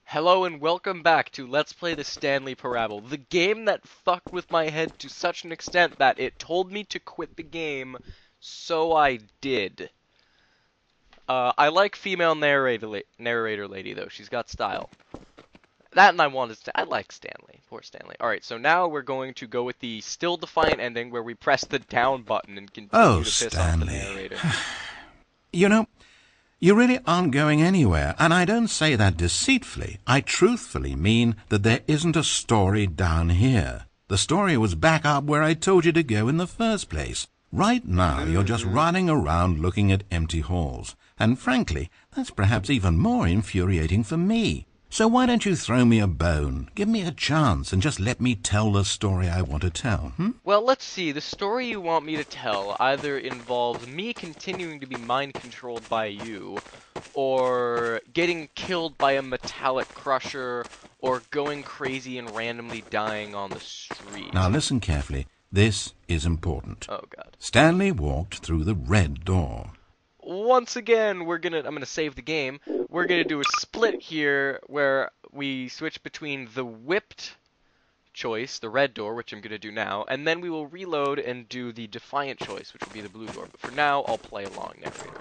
Hello and welcome back to Let's Play the Stanley Parable, the game that fucked with my head to such an extent that it told me to quit the game, so I did. I like female narrator lady though, she's got style. That and I like Stanley, poor Stanley. Alright, so now we're going to go with the still defiant ending where we press the down button and continue to piss off the Stanley. narrator. You know, you really aren't going anywhere, and I don't say that deceitfully. I truthfully mean that there isn't a story down here. The story was back up where I told you to go in the first place. Right now, you're just running around looking at empty halls. And frankly, that's perhaps even more infuriating for me. So why don't you throw me a bone, give me a chance, and just let me tell the story I want to tell, Well, let's see. The story you want me to tell either involves me continuing to be mind-controlled by you, or getting killed by a metallic crusher, or going crazy and randomly dying on the street. Now listen carefully. This is important. Oh, God. Stanley walked through the red door. Once again, I'm gonna save the game. We're gonna do a split here where we switch between the whipped choice, the red door, which I'm gonna do now, and then we will reload and do the defiant choice, which will be the blue door. But for now, I'll play along, narrator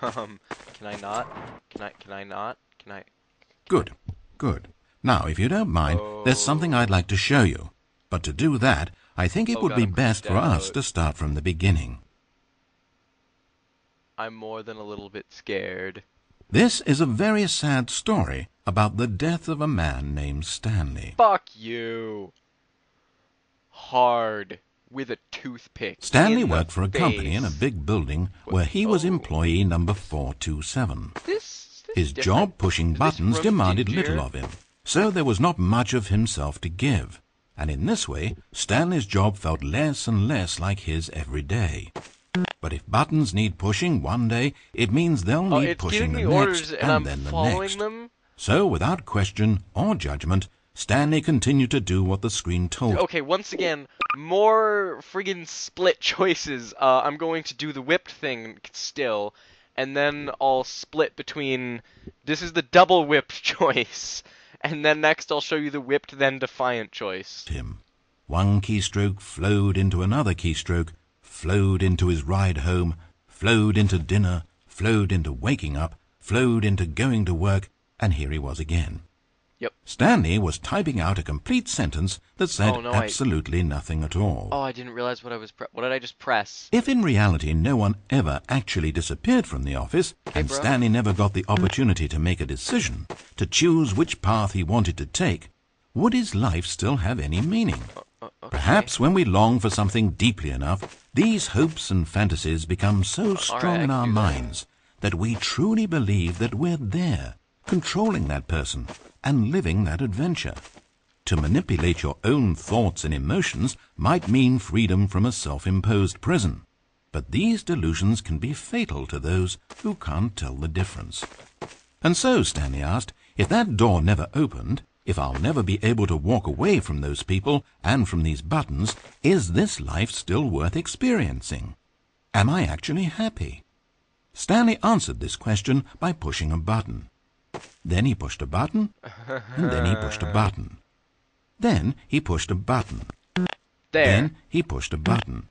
man. Can I not? Can I? Good, good. Now, if you don't mind, there's something I'd like to show you. But to do that, I think it would be best for us to start from the beginning. I'm more than a little bit scared. This is a very sad story about the death of a man named Stanley. Fuck you. Hard. With a toothpick. Stanley worked for a company in a big building where he was employee number 427. His job pushing buttons demanded little of him, so there was not much of himself to give. And in this way, Stanley's job felt less and less like his every day. But if buttons need pushing one day, it means they'll need pushing the next, and then the next. So, without question or judgment, Stanley continued to do what the screen told him. Okay, once again, more friggin' split choices. I'm going to do the whipped thing still, and then I'll split between... This is the double whipped choice. And then next I'll show you the whipped then defiant choice. One keystroke flowed into another keystroke, flowed into his ride home, flowed into dinner, flowed into waking up, flowed into going to work, and here he was again. Yep. Stanley was typing out a complete sentence that said absolutely nothing at all. Oh, I didn't realize what what did I just press? If in reality no one ever actually disappeared from the office, and Stanley never got the opportunity to make a decision, to choose which path he wanted to take, would his life still have any meaning? Perhaps when we long for something deeply enough, these hopes and fantasies become so strong in our minds that we truly believe that we're there, controlling that person, and living that adventure. To manipulate your own thoughts and emotions might mean freedom from a self-imposed prison. But these delusions can be fatal to those who can't tell the difference. And so, Stanley asked, if that door never opened, if I'll never be able to walk away from those people and from these buttons, is this life still worth experiencing? Am I actually happy? Stanley answered this question by pushing a button. Then he pushed a button, and then he pushed a button. Then he pushed a button. Then he pushed a button.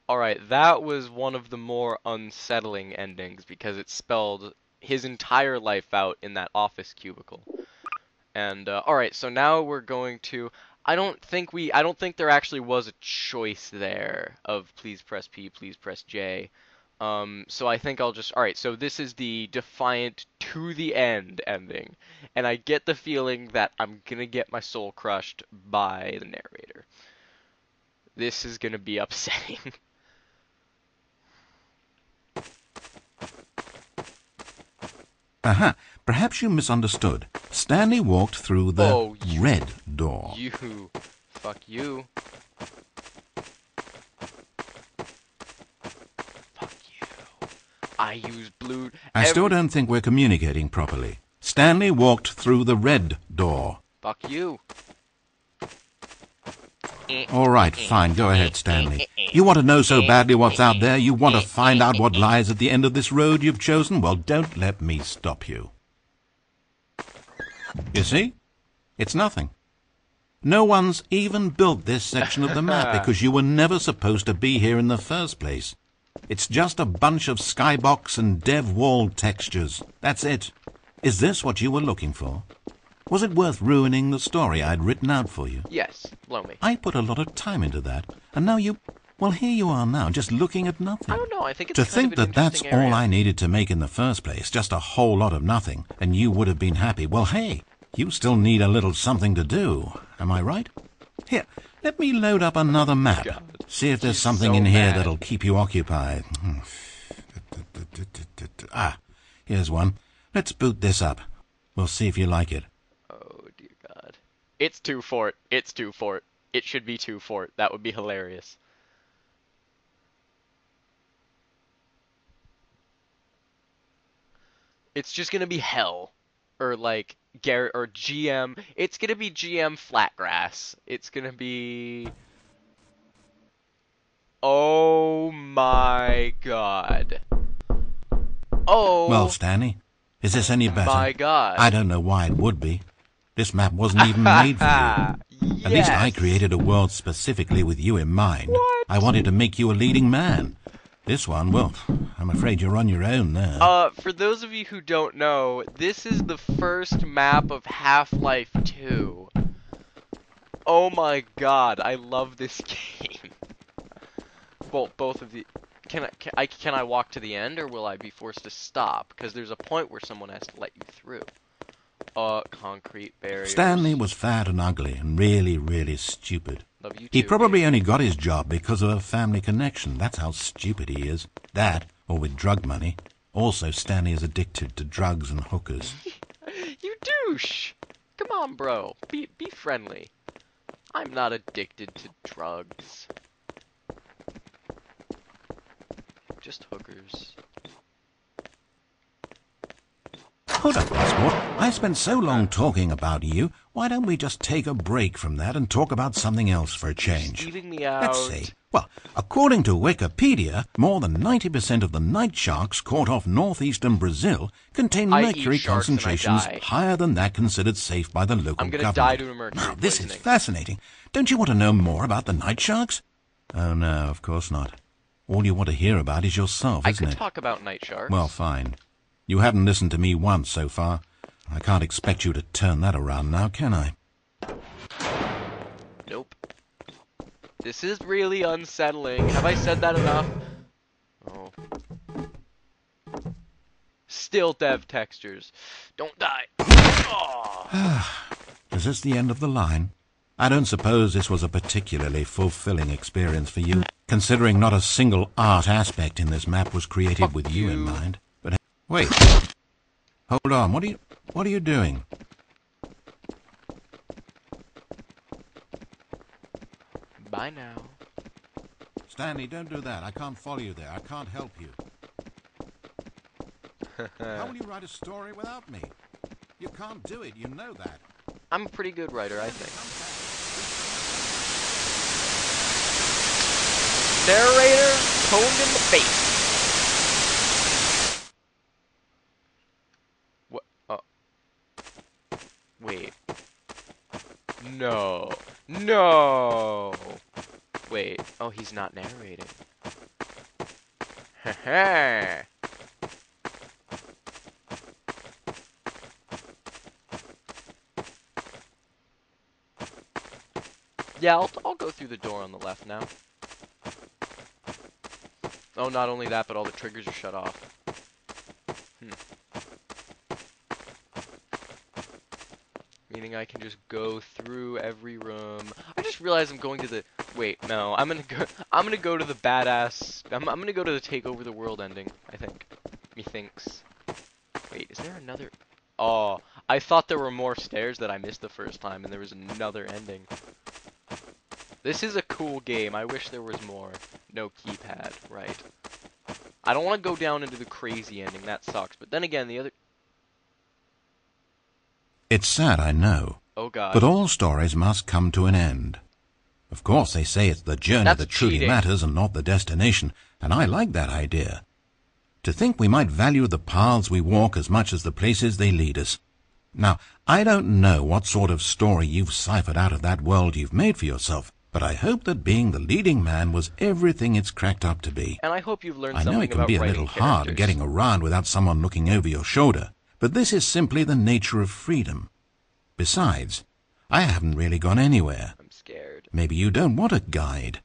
Alright, that was one of the more unsettling endings because it spelled his entire life out in that office cubicle. And, alright, so now we're going to... I don't think there actually was a choice there of please press P, please press J. So I think I'll just... Alright, so this is the defiant to the end ending. And I get the feeling that I'm gonna get my soul crushed by the narrator. This is gonna be upsetting. Aha, perhaps you misunderstood. Stanley walked through the red door. Fuck you. I use blue... I still don't think we're communicating properly. Stanley walked through the red door. Fuck you. All right, fine, go ahead, Stanley. You want to know so badly what's out there? You want to find out what lies at the end of this road you've chosen? Well, don't let me stop you. You see? It's nothing. No one's even built this section of the map because you were never supposed to be here in the first place. It's just a bunch of skybox and dev wall textures. That's it. Is this what you were looking for? Was it worth ruining the story I'd written out for you? Yes, blow me. I put a lot of time into that, and now you... Well, here you are now, just looking at nothing. I don't know, I think it's To kind think of an that that's interesting area. all I needed to make in the first place, just a whole lot of nothing, and you would have been happy. Well, hey, you still need a little something to do. Am I right? Here, let me load up another map. God, See if there's he's something so in here mad. that'll keep you occupied. Ah, here's one. Let's boot this up. We'll see if you like it. Oh, dear God. It's 2 fort. It's 2 fort. It should be 2 fort. That would be hilarious. It's just gonna be hell. Or like Garrett or GM. It's gonna be GM Flatgrass. It's gonna be... Oh my God. Oh Well, Stanley, is this any better? my God. I don't know why it would be. This map wasn't even made for you. Yes. At least I created a world specifically with you in mind. What? I wanted to make you a leading man. This one, well, I'm afraid you're on your own there. For those of you who don't know, this is the first map of Half-Life 2. Oh my God, I love this game. Well, both of the... Can I walk to the end, or will I be forced to stop? Because there's a point where someone has to let you through. Concrete barriers. Stanley was fat and ugly and really, really stupid. Love you He too, probably baby. only got his job because of a family connection. That's how stupid he is. That, or with drug money. Also, Stanley is addicted to drugs and hookers. You douche! Come on, bro. Be friendly. I'm not addicted to drugs. Just hookers. Hold up, Sport. I spent so long talking about you. Why don't we just take a break from that and talk about something else for a change? Leaving me out. Let's see. Well, according to Wikipedia, more than 90% of the night sharks caught off northeastern Brazil contain I eat mercury sharks and I concentrations die. higher than that considered safe by the local I'm gonna government. die due to mercury Now, this is poisoning. fascinating. Don't you want to know more about the night sharks? Oh, no, of course not. All you want to hear about is yourself, I isn't could it? talk about night sharks. Well, fine. You haven't listened to me once so far. I can't expect you to turn that around now, can I? Nope. This is really unsettling. Have I said that enough? Oh. Still dev textures. Don't die. Oh. Is this the end of the line? I don't suppose this was a particularly fulfilling experience for you, considering not a single art aspect in this map was created Fuck with you in you. mind. But wait. Hold on. What are you doing? Bye now. Stanley, don't do that. I can't follow you there. I can't help you. How will you write a story without me? You can't do it. You know that. I'm a pretty good writer, I think. Narrator, toned in the face. What? Wait. No. No. Wait. Oh, he's not narrating. Heh. Yeah, I'll go through the door on the left now. Oh, not only that, but all the triggers are shut off. Meaning I can just go through every room. I just realized I'm going to the... Wait, no. I'm gonna go to the badass... I'm gonna go to the take over the world ending, I think. Methinks. Wait, is there another... Oh, I thought there were more stairs that I missed the first time, and there was another ending. This is a cool game. I wish there was more. No keypad, right. I don't want to go down into the crazy ending. That sucks. But then again, the other... It's sad, I know. Oh, God. But all stories must come to an end. Of course, they say it's the journey That's that truly cheating. matters and not the destination, and I like that idea. To think we might value the paths we walk as much as the places they lead us. Now, I don't know what sort of story you've ciphered out of that world you've made for yourself, but I hope that being the leading man was everything it's cracked up to be. And I hope you've learned I know it something can about be a writing little hard characters. getting around without someone looking over your shoulder, but this is simply the nature of freedom. Besides, I haven't really gone anywhere. I'm scared. Maybe you don't want a guide,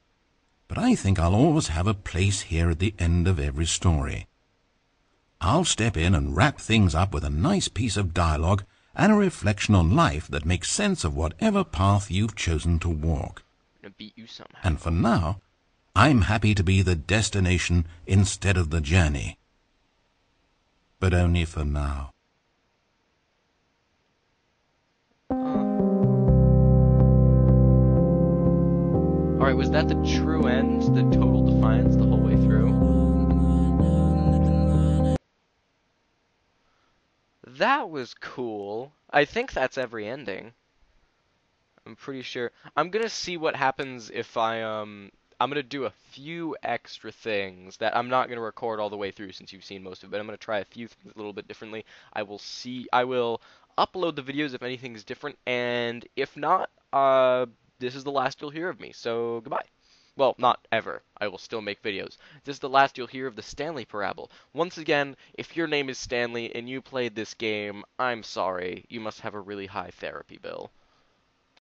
but I think I'll always have a place here at the end of every story. I'll step in and wrap things up with a nice piece of dialogue and a reflection on life that makes sense of whatever path you've chosen to walk. I'm gonna beat you somehow. And for now, I'm happy to be the destination instead of the journey. But only for now. Alright, was that the true end, the total defiance the whole way through? That was cool. I think that's every ending. I'm pretty sure. I'm gonna see what happens if I'm gonna do a few extra things that I'm not gonna record all the way through since you've seen most of it. I'm gonna try a few things a little bit differently. I will upload the videos if anything's different, and if not, this is the last you'll hear of me, so goodbye. Well, not ever. I will still make videos. This is the last you'll hear of the Stanley Parable. Once again, if your name is Stanley and you played this game, I'm sorry. You must have a really high therapy bill.